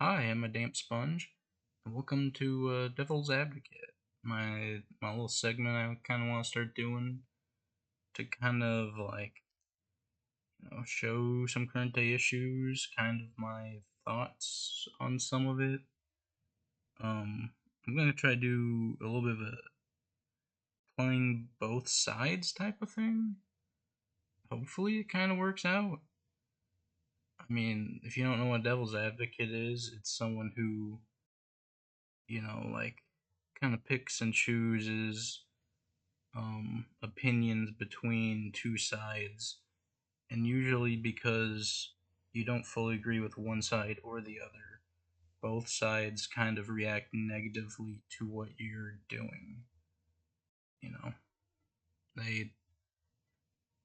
Hi, I'm ADampSponge, and welcome to Devil's Advocate. My little segment I kind of want to start doing to kind of show some current day issues, kind of my thoughts on some of it. I'm gonna try to do a little bit of a playing both sides type of thing. Hopefully, it kind of works out. I mean, if you don't know what Devil's Advocate is, it's someone who kind of picks and chooses opinions between two sides, and usually because you don't fully agree with one side or the other, both sides kind of react negatively to what you're doing. You know, they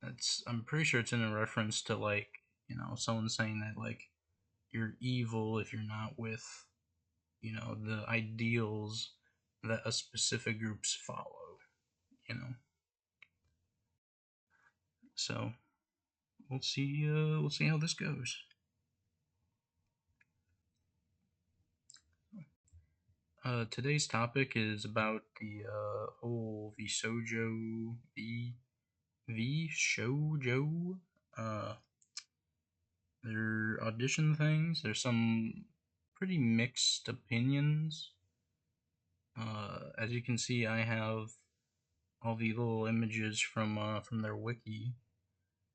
that's I'm pretty sure it's in a reference to someone saying that you're evil if you're not with the ideals that a specific groups follow. You know, so we'll see how this goes. Today's topic is about the whole Vshojo, uh, their audition things. There's some pretty mixed opinions. As you can see, I have all the little images from their wiki,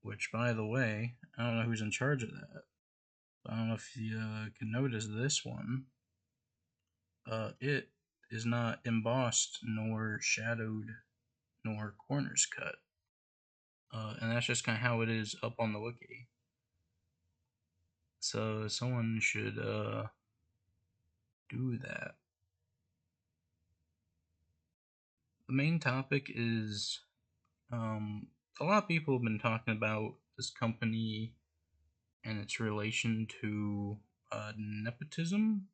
which, by the way, I don't know who's in charge of that. But I don't know if you can notice this one. It is not embossed nor shadowed nor corners cut. And that's just kind of how it is up on the wiki. So someone should do that. The main topic is a lot of people have been talking about this company and its relation to nepotism,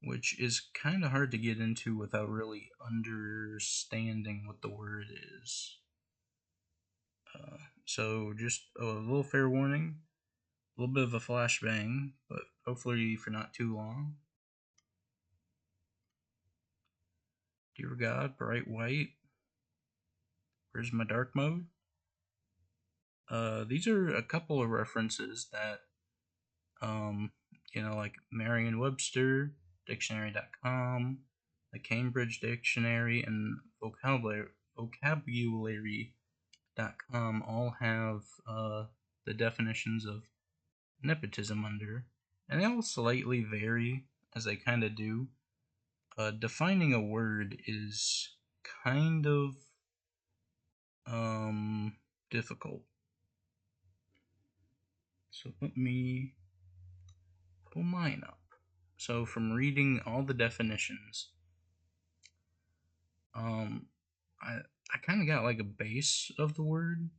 which is kind of hard to get into without really understanding what the word is. So just a little fair warning, a little bit of a flashbang, but hopefully for not too long. Dear God, bright white, where's my dark mode? These are a couple of references that, um, like Merriam-Webster, Dictionary.com, the Cambridge Dictionary, and Vocabulary.com all have the definitions of nepotism under, and they all slightly vary as they kind of do. Defining a word is kind of difficult. So let me pull mine up. So from reading all the definitions, um, I I kind of got like a base of the word,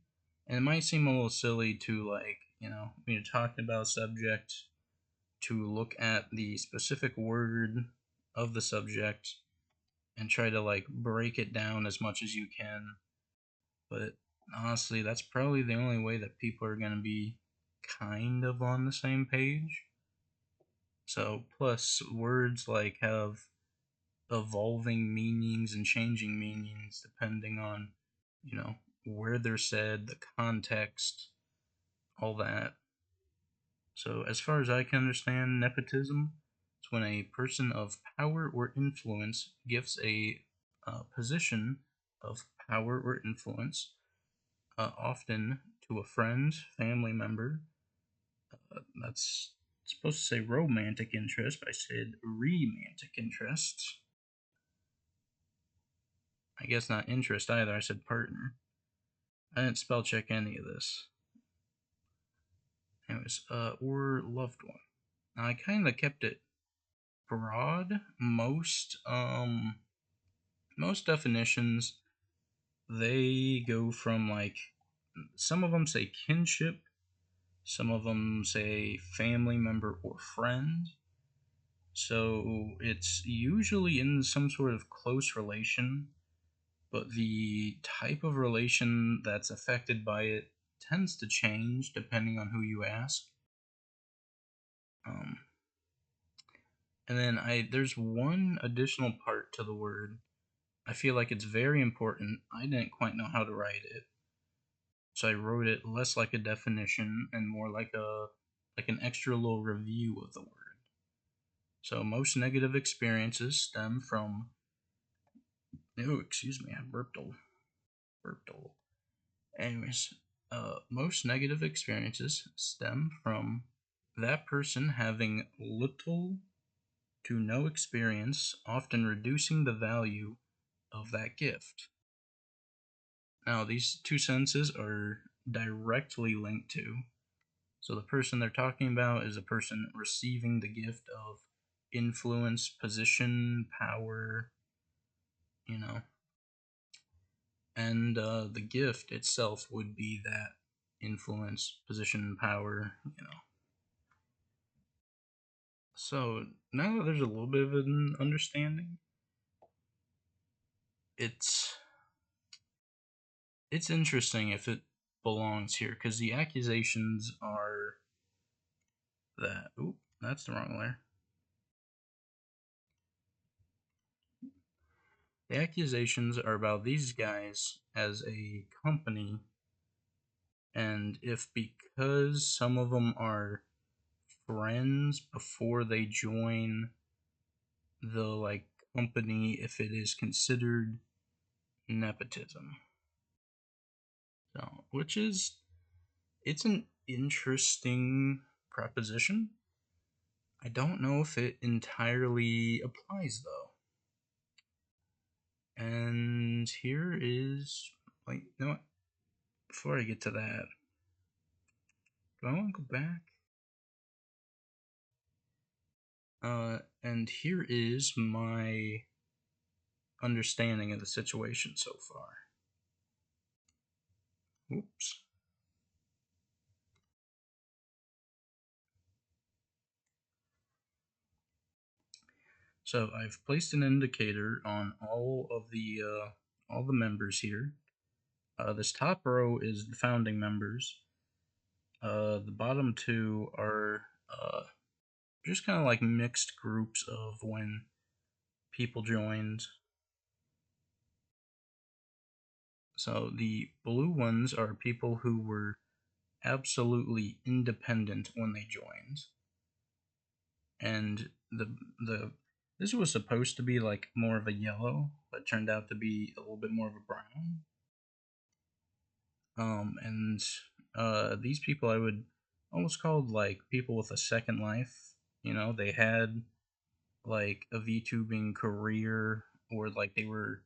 and it might seem a little silly to when you're talking about a subject to look at the specific word of the subject and try to break it down as much as you can. But honestly, that's probably the only way that people are going to be kind of on the same page. So, plus, words have evolving meanings and changing meanings depending on, you know, where they're said, the context, all that. So, as far as I can understand, nepotism is when a person of power or influence gives a position of power or influence, often to a friend, family member. That's supposed to say romantic interest, but I said romantic interest. I guess not interest either, I said partner. I didn't spell check any of this. Anyways, or loved one. Now I kind of kept it broad. Most definitions, they go from some of them say kinship, some of them say family member or friend. So it's usually in some sort of close relation, but the type of relation that's affected by it tends to change depending on who you ask. And then there's one additional part to the word. I feel like it's very important. I didn't quite know how to write it, so I wrote it less like a definition and more like an extra little review of the word. So most negative experiences stem from. Oh, excuse me, I burped a little. Anyways, most negative experiences stem from that person having little to no experience, often reducing the value of that gift. Now, these two sentences are directly linked to. So, the person they're talking about is a person receiving the gift of influence, position, power, you know, and the gift itself would be that influence, position, power, So, now that there's a little bit of an understanding, it's it's interesting if it belongs here because the accusations are that. Oop, that's the wrong layer. The accusations are about these guys as a company, and if because some of them are friends before they join the company, if it is considered nepotism. So, which is it's an interesting proposition. I don't know if it entirely applies though. And here is you know what? Before I get to that, do I want to go back? And here is my understanding of the situation so far. Oops. So I've placed an indicator on all the members here. This top row is the founding members. The bottom two are just kind of like mixed groups of when people joined. So the blue ones are people who were absolutely independent when they joined. And the this was supposed to be like more of a yellow, but turned out to be a little bit more of a brown. And these people I would almost call like people with a second life. They had like a VTubing career, or like they were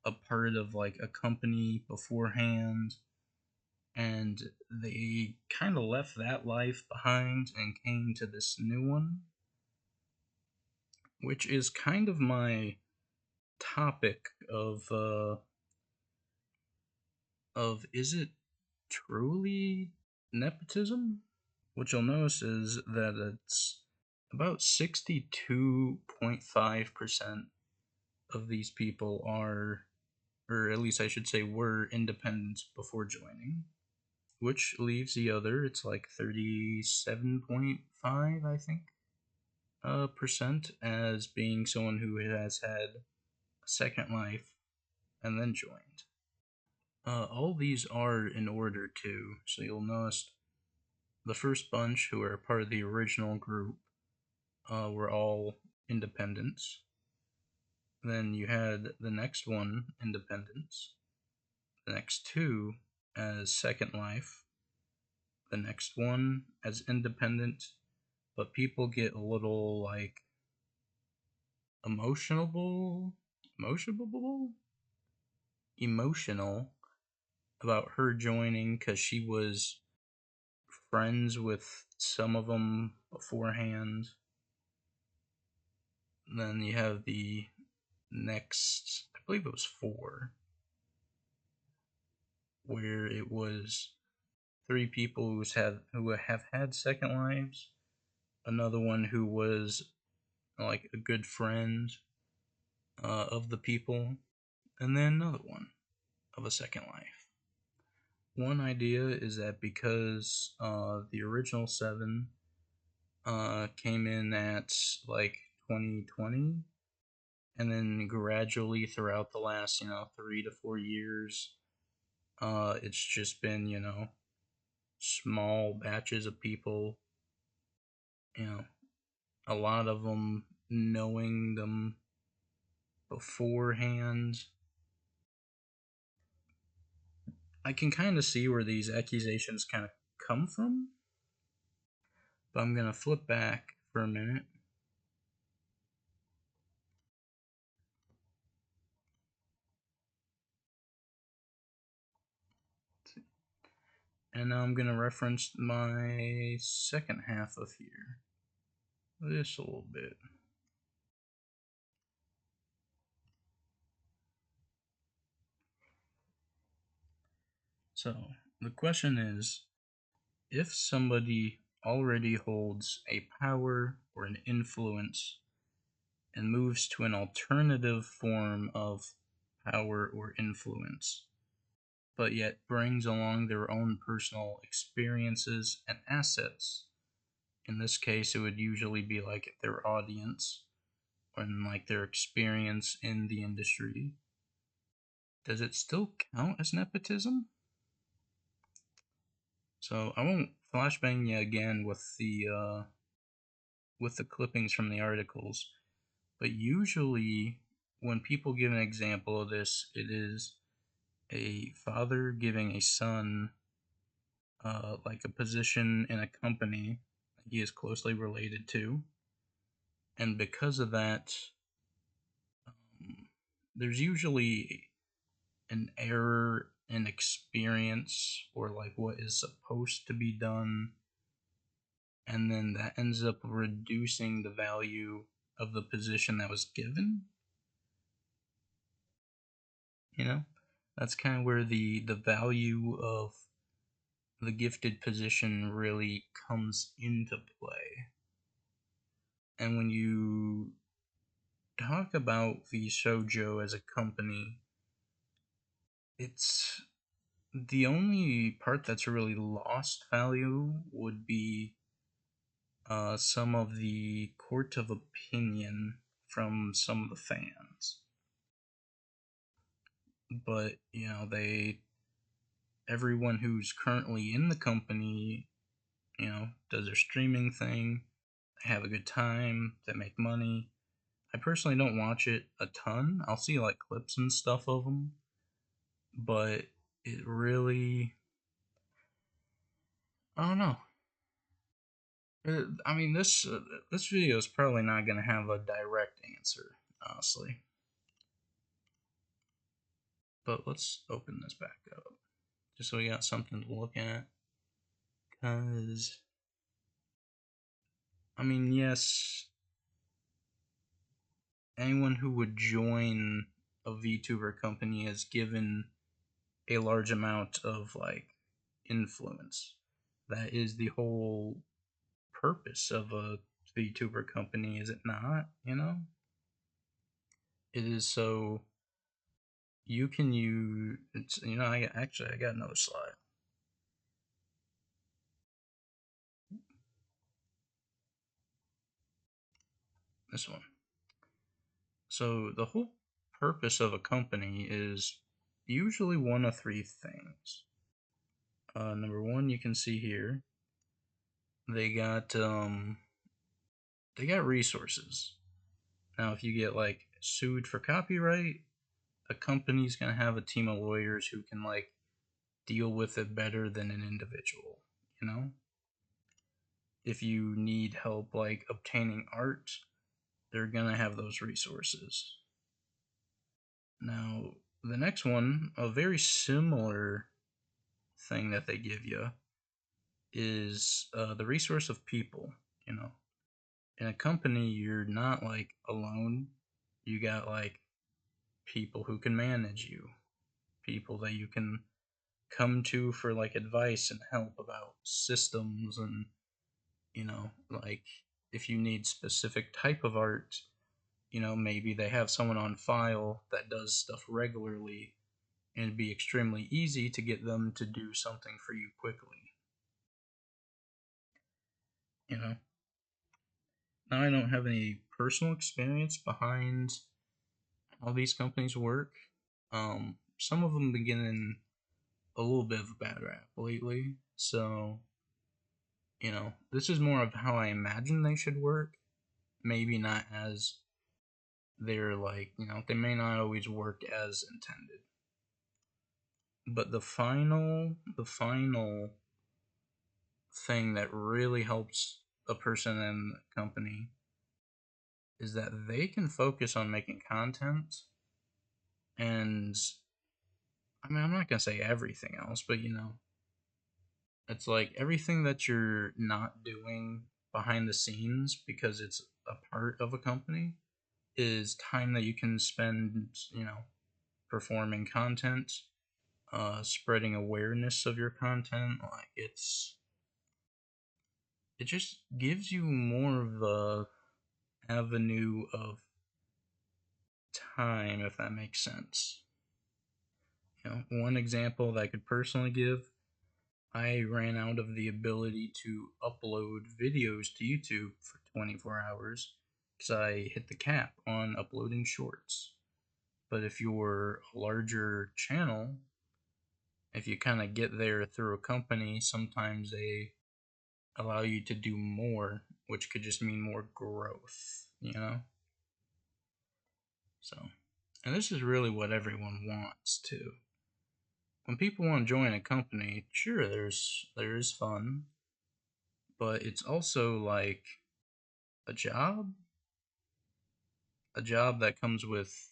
a part of like a company beforehand, and they kind of left that life behind and came to this new one, which is kind of my topic of is it truly nepotism? What you'll notice is that it's about 62.5% of these people are, or at least I should say, were independent before joining, which leaves the other, it's like 37.5, I think, percent as being someone who has had a second life and then joined. All these are in order too, so you'll notice the first bunch who are part of the original group were all independents. Then you had the next one, independence. The next two as second life. The next one as independent, but people get a little like emotional about her joining because she was friends with some of them beforehand. Then you have the next, I believe it was four, where it was three people who have had second lives, another one who was like a good friend of the people, and then another one of a second life. One idea is that because the original seven came in at like 2020, and then gradually throughout the last 3 to 4 years, it's just been small batches of people, you know, a lot of them knowing them beforehand. I can kind of see where these accusations kind of come from, but I'm gonna flip back for a minute. And now I'm gonna reference my second half of here. This a little bit. So the question is, if somebody already holds a power or an influence and moves to an alternative form of power or influence, but yet brings along their own personal experiences and assets. In this case, it would usually be like their audience and like their experience in the industry. Does it still count as nepotism? So I won't flashbang you again with the clippings from the articles, but usually when people give an example of this, it is a father giving a son like a position in a company that he is closely related to, and because of that, there's usually an error in experience or like what is supposed to be done, and then that ends up reducing the value of the position that was given. You know, that's kind of where the value of the gifted position really comes into play. And when you talk about Vshojo as a company, it's the only part that's really lost value would be some of the court of opinion from some of the fans. But everyone who's currently in the company, does their streaming thing, they have a good time, they make money. I personally don't watch it a ton. I'll see like clips and stuff of them, but it really, I don't know. I mean, this video is probably not gonna have a direct answer, honestly. But let's open this back up, just so we got something to look at. Cause, I mean, yes, anyone who would join a VTuber company is given a large amount of like influence. That is the whole purpose of a VTuber company, is it not? It is so you can use. It's I got another slide. This one. So the whole purpose of a company is usually one of three things. Number one, you can see here, they got resources. Now, if you get like sued for copyright, a company's gonna have a team of lawyers who can like deal with it better than an individual. You know, if you need help like obtaining art, they're gonna have those resources. Now, the next one, a very similar thing that they give you, is the resource of people. You know, in a company, you're not like alone. You got like people who can manage you, people that you can come to for like advice and help about systems, and like if you need specific type of art, maybe they have someone on file that does stuff regularly, and it'd be extremely easy to get them to do something for you quickly. Now I don't have any personal experience behind how these companies work. Some of them been getting a little bit of a bad rap lately, so this is more of how I imagine they should work. Maybe not as they're like, they may not always work as intended. But the final thing that really helps a person in a company is that they can focus on making content. And I mean, I'm not gonna say everything else, but it's like everything that you're not doing behind the scenes because it's a part of a company is time that you can spend, performing content, spreading awareness of your content. Like it just gives you more of a avenue of time, if that makes sense. One example that I could personally give, I ran out of the ability to upload videos to YouTube for 24 hours because I hit the cap on uploading shorts. But if you're a larger channel, if you kind of get there through a company, sometimes they allow you to do more, which could just mean more growth. So, and this is really what everyone wants too. When people want to join a company, sure, there is fun, but it's also like a job, a job that comes with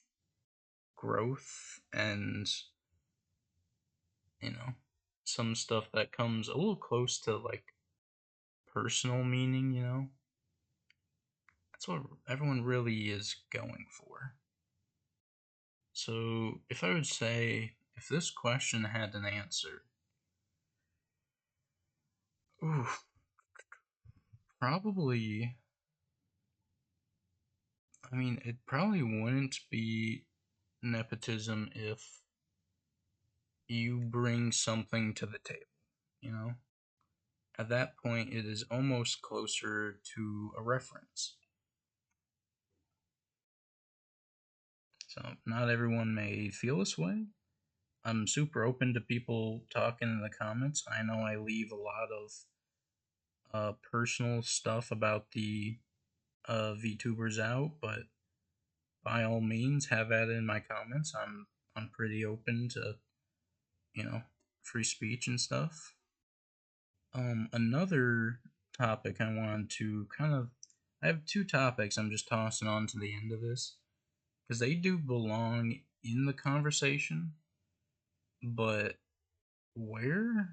growth and you know some stuff that comes a little close to like personal meaning. That's what everyone really is going for. So, if I would say, if this question had an answer, ooh, probably, I mean, it probably wouldn't be nepotism if you bring something to the table. At that point, it is almost closer to a reference. So, not everyone may feel this way. I'm super open to people talking in the comments. I know I leave a lot of personal stuff about the VTubers out, but by all means, have at it in my comments. I'm pretty open to you know free speech and stuff. Another topic I wanted to I have two topics I'm just tossing on to the end of this because they do belong in the conversation, but where?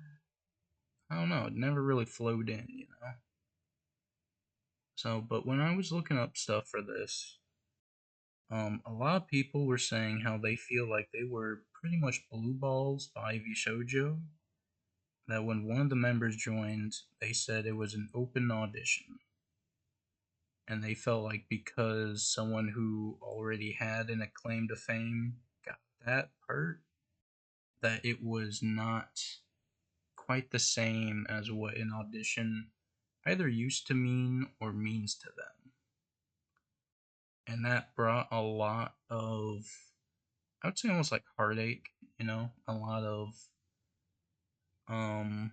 I don't know. It never really flowed in. So, but when I was looking up stuff for this, a lot of people were saying how they feel like they were pretty much blue balls by Vshojo. That when one of the members joined, they said it was an open audition. And they felt like because someone who already had an acclaim to fame got that part, that it was not quite the same as what an audition either used to mean or means to them. And that brought a lot of, I would say almost like heartache, a lot of um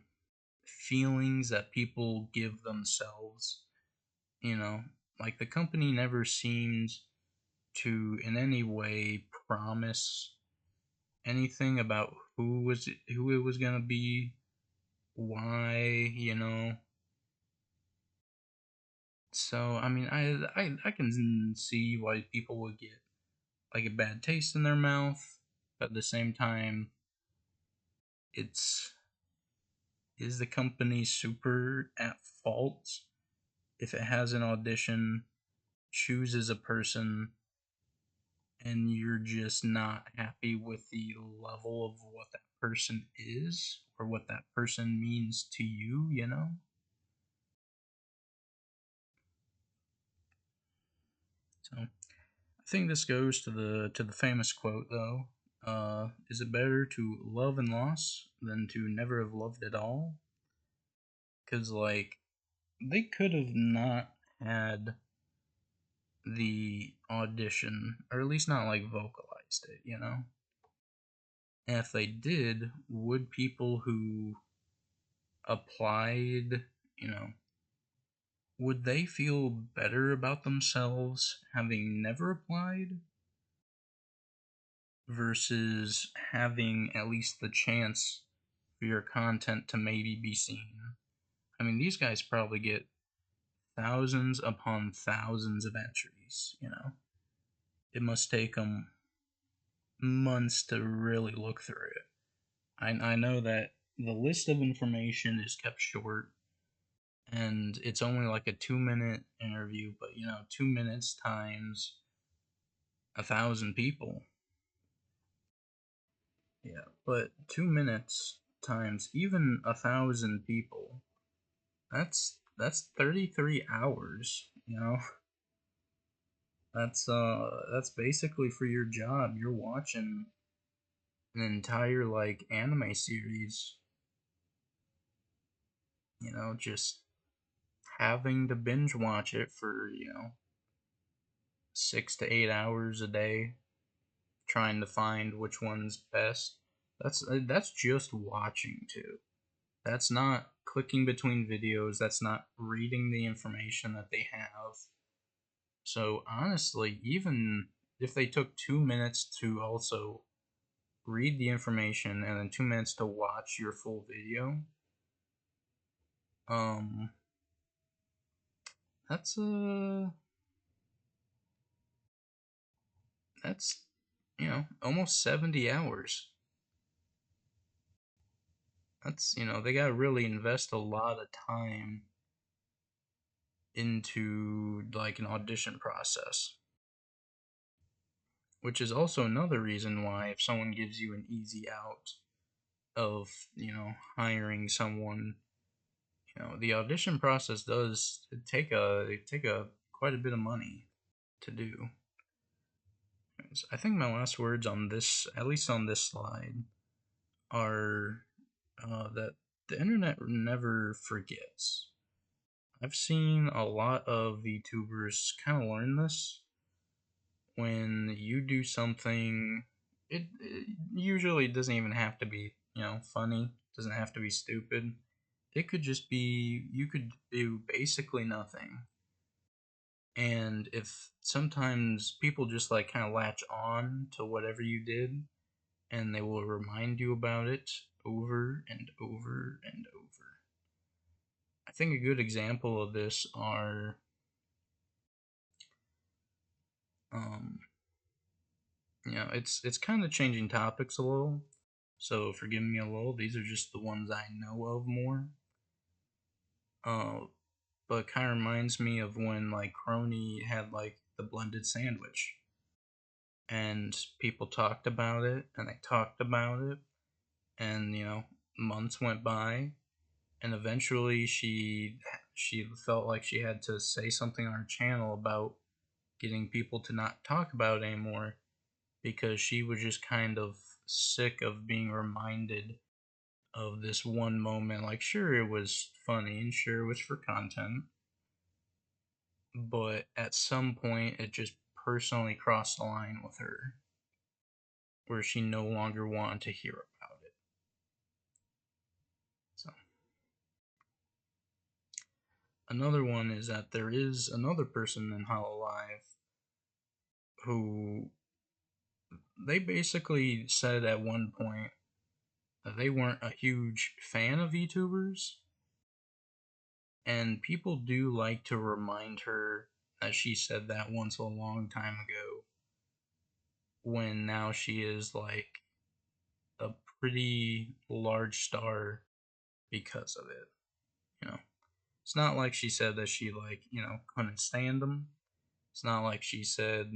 feelings that people give themselves, you know, like the company never seemed to in any way promise anything about who it was gonna be, why. So I mean, I can see why people would get like a bad taste in their mouth, but at the same time, it's is the company super at fault if it has an audition, chooses a person, and you're just not happy with the level of what that person is or what that person means to you? So I think this goes to the famous quote though. Is it better to love and loss than to never have loved at all? Because like they could have not had the audition, or at least not like vocalized it, you know? And if they did, would people who applied, you know, would they feel better about themselves having never applied versus having at least the chance for your content to maybe be seen? I mean, these guys probably get thousands upon thousands of entries, you know? It must take them months to really look through it. I know that the list of information is kept short and it's only like a 2 minute interview, but you know, 2 minutes times 1,000 people. Yeah, but 2 minutes times even 1,000 people, that's 33 hours, you know? That's basically for your job. You're watching an entire like anime series, you know, just having to binge watch it for, you know, 6 to 8 hours a day, trying to find which one's best. That's just watching too. That's not clicking between videos. That's not reading the information that they have. So honestly, even if they took 2 minutes to also read the information and then 2 minutes to watch your full video, um, that's that's you know almost 70 hours. That's, you know, they gotta really invest a lot of time into like an audition process, which is also another reason why if someone gives you an easy out of, you know, hiring someone, you know, the audition process does take a quite a bit of money to do. I think my last words on this, at least on this slide, are that the internet never forgets. I've seen a lot of VTubers kind of learn this. When you do something, it usually doesn't even have to be, you know, funny. It doesn't have to be stupid. It could just be you could do basically nothing. And if sometimes people just like kind of latch on to whatever you did, and they will remind you about it over and over and over. I think a good example of this are um, you know, it's kind of changing topics a little, so forgive me a little. These are just the ones I know of more. Uh, but kind of reminds me of when like Crony had like the blended sandwich, and people talked about it, and they talked about it, and you know, months went by, and eventually she felt like she had to say something on her channel about getting people to not talk about it anymore because she was just kind of sick of being reminded of this one moment. Like, sure, it was funny and sure it was for content, but at some point it just personally crossed the line with her where she no longer wanted to hear about it. So, another one is that there is another person in Hololive who they basically said at one point that they weren't a huge fan of VTubers, and people do like to remind her that she said that once a long time ago, when now she is like a pretty large star because of it. You know, it's not like she said that she like, you know, couldn't stand them. It's not like she said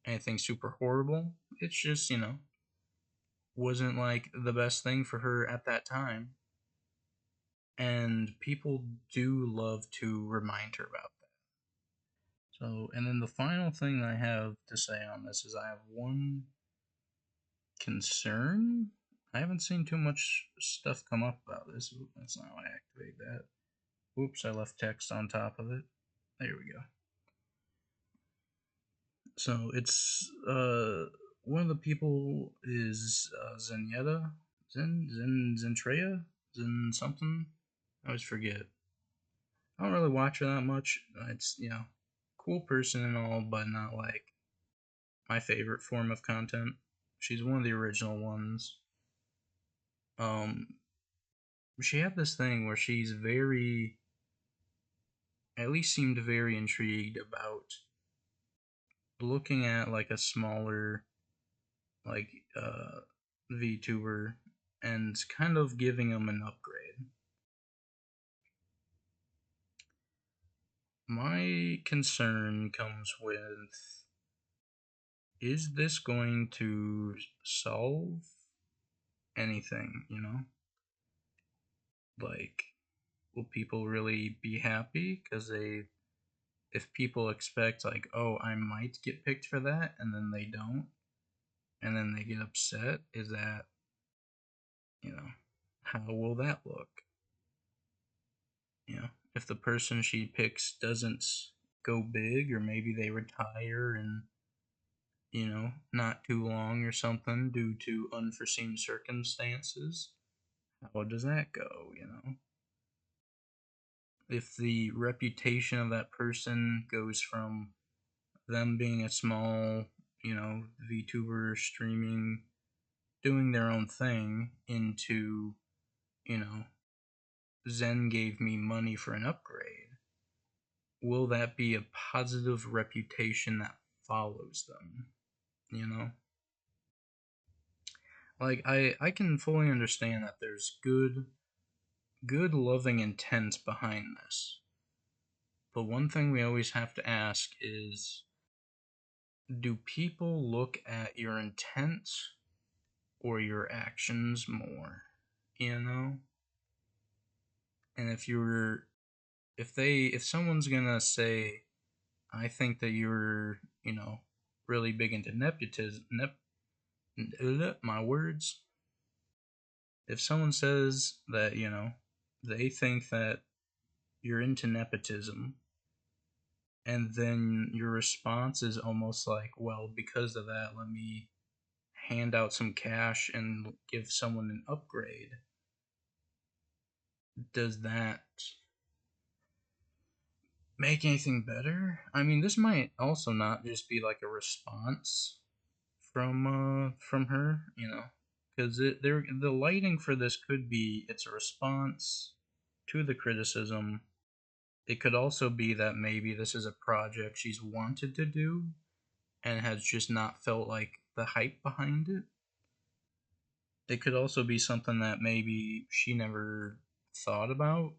anything super horrible. It's just, you know, wasn't like the best thing for her at that time. And people do love to remind her about that. So, and then the final thing I have to say on this is I have one concern. I haven't seen too much stuff come up about this. Ooh, that's not how I activate that. Oops, I left text on top of it. There we go. So it's one of the people is Zenyatta, Zentreya, Zen something. I always forget. I don't really watch her that much. It's cool person and all, but not like my favorite form of content. She's one of the original ones. Um, she had this thing where she's very, at least seemed very intrigued about looking at like a smaller like VTuber and kind of giving them an upgrade. My concern comes with, is this going to solve anything, Like, will people really be happy? Because if people expect, like, oh, I might get picked for that, and then they don't, and then they get upset, is that, you know, how will that look? If the person she picks doesn't go big, or maybe they retire in, not too long or something due to unforeseen circumstances, how does that go? If the reputation of that person goes from them being a small, VTuber streaming, doing their own thing, into, you know, Zen gave me money for an upgrade, will that be a positive reputation that follows them? You know? Like I can fully understand that there's good loving intent behind this. But one thing we always have to ask is, do people look at your intent or your actions more? You know? And if someone's gonna say, I think that you're, really big into nepotism, my words. If someone says that, they think that you're into nepotism, and then your response is almost like, well, because of that, let me hand out some cash and give someone an upgrade. Does that make anything better? I mean, this might also not just be like a response from her, because the lighting for this could be it's a response to the criticism. It could also be that maybe this is a project she's wanted to do and has just not felt like the hype behind it. It could also be something that maybe she never thought about,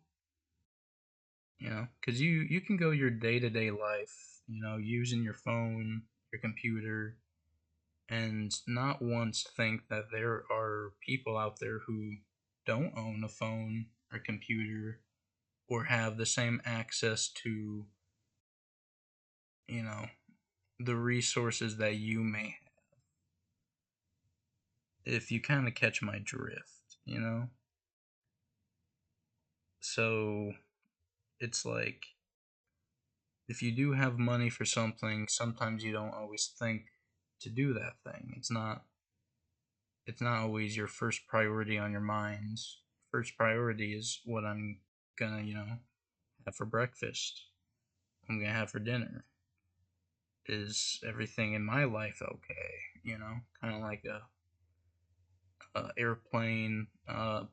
because you can go your day-to-day life, using your phone, your computer, and not once think that there are people out there who don't own a phone or computer or have the same access to, you know, the resources that you may have. If you kind of catch my drift. So it's like, if you do have money for something, sometimes you don't always think to do that thing. It's not always your first priority on your minds. First priority is what I'm gonna, have for breakfast. I'm gonna have for dinner. Is everything in my life okay? Kind of like a airplane.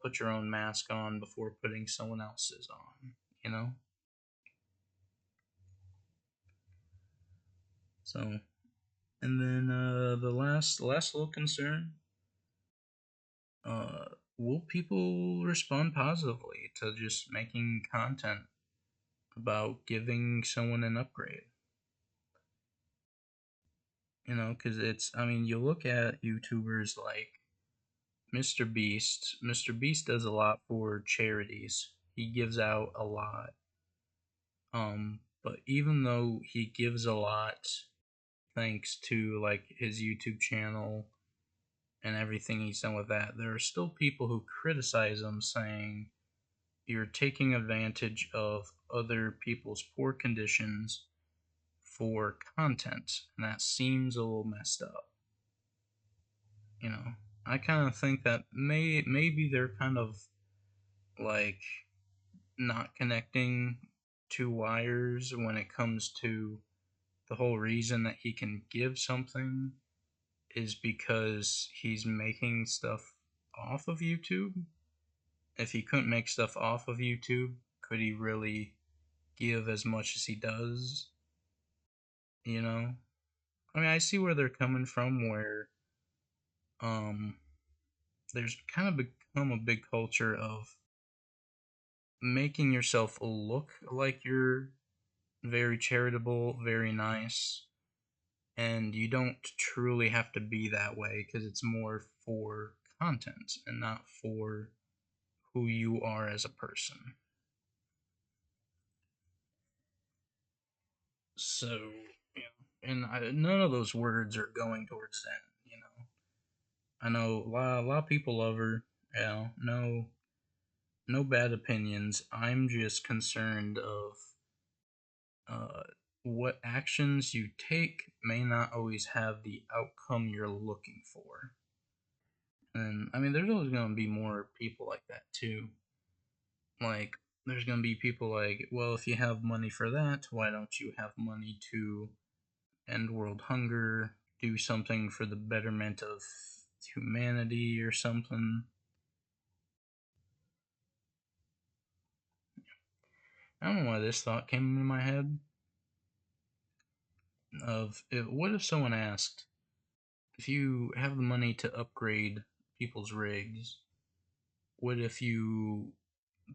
Put your own mask on before putting someone else's on. You know. So, and then the last little concern. Uh, will people respond positively to just making content about giving someone an upgrade? Because I mean, you look at YouTubers like Mr. Beast. Mr. Beast does a lot for charities. He gives out a lot. But even though he gives a lot thanks to like his YouTube channel and everything he's done with that, there are still people who criticize him, saying you're taking advantage of other people's poor conditions for content, and that seems a little messed up. You know, I kind of think that maybe they're kind of like not connecting two wires when it comes to the whole reason that he can give something is because he's making stuff off of YouTube. If he couldn't make stuff off of YouTube, could he really give as much as he does? You know? I mean, I see where they're coming from, where um, there's kind of become a big culture of making yourself look like you're very charitable, very nice, and you don't truly have to be that way because it's more for content and not for who you are as a person. So, you know, and none of those words are going towards Zen. You know, I know a lot of people love her. You know, no bad opinions. I'm just concerned of uh, what actions you take may not always have the outcome you're looking for. And I mean, there's always going to be more people like that too. Like, there's going to be people like, well, if you have money for that, why don't you have money to end world hunger, do something for the betterment of humanity or something? I don't know why this thought came into my head. What if someone asked, if you have the money to upgrade people's rigs, what if you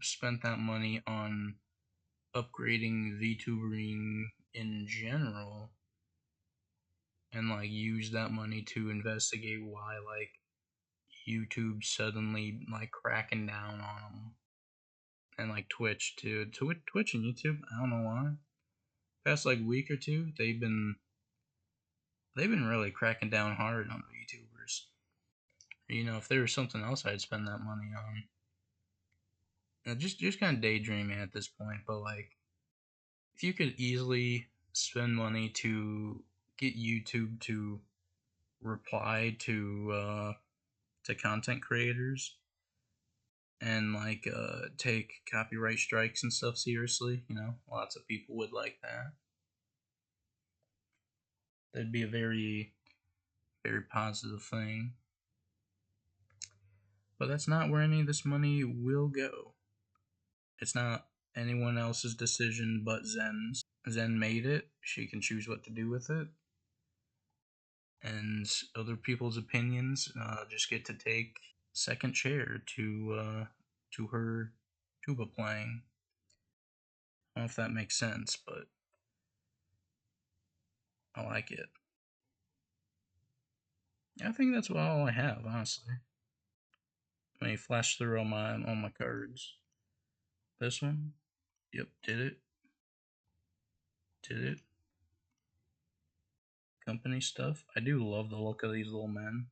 spent that money on upgrading VTubering in general and like use that money to investigate why like YouTube suddenly like cracking down on them and like Twitch too. Twitch and YouTube, I don't know why. Past like week or two, they've been really cracking down hard on the YouTubers. You know, if there was something else I'd spend that money on. Just kind of daydreaming at this point, but like if you could easily spend money to get YouTube to reply to content creators and like take copyright strikes and stuff seriously, you know, lots of people would like that. That'd be a very positive thing. But that's not where any of this money will go. It's not anyone else's decision but Zen's. Zen made it. She can choose what to do with it. And other people's opinions just get to take second chair to her tuba playing. I don't know if that makes sense, but I like it. I think that's all I have, honestly. Let me flash through all my cards. This one, yep, did it, did it. Company stuff. I do love the look of these little men.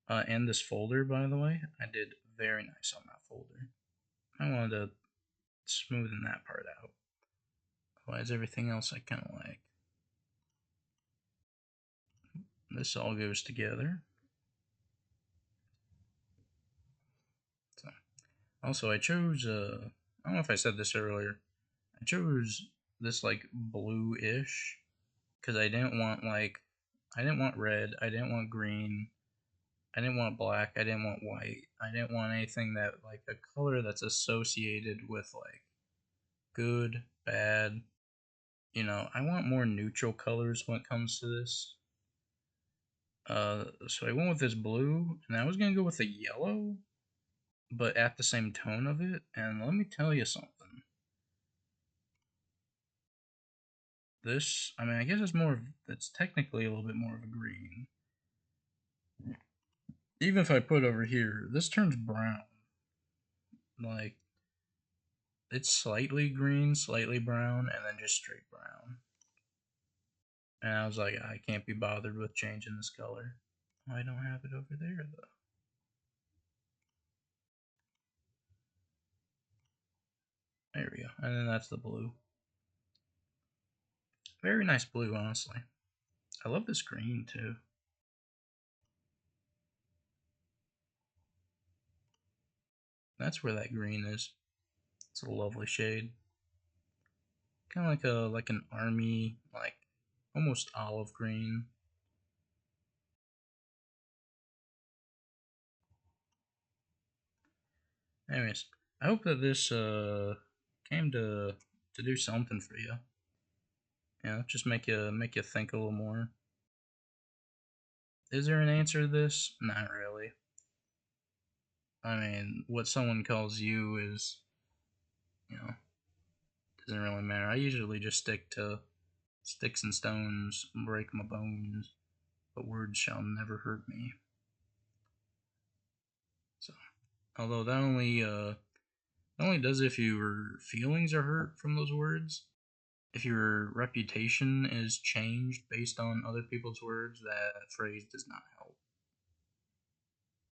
And this folder, by the way, I did very nice on that folder. I wanted to smoothen that part out. Otherwise, everything else I kind of like. This all goes together. So, also, I chose, I don't know if I said this earlier, I chose this, like, blue-ish, because I didn't want red, I didn't want green, I didn't want black, I didn't want white, I didn't want anything that, like, a color that's associated with, like, good, bad, you know, I want more neutral colors when it comes to this. So I went with this blue, and I was gonna go with a yellow, but at the same tone of it. And let me tell you something. This, I mean, I guess it's technically a little bit more of a green. Even if I put it over here, this turns brown. Like, it's slightly green, slightly brown, and then just straight brown. And I was like, I can't be bothered with changing this color. I don't have it over there, though. There we go. And then that's the blue. Very nice blue, honestly. I love this green too. That's where that green is. It's a lovely shade. Kind of like an army, like almost olive green. Anyways, I hope that this came to do something for you. Just make you think a little more. Is there an answer to this? Not really. I mean, what someone calls you is, you know, doesn't really matter. I usually just stick to sticks and stones, break my bones, but words shall never hurt me. So, although that only does if your feelings are hurt from those words. If your reputation is changed based on other people's words, that phrase does not help.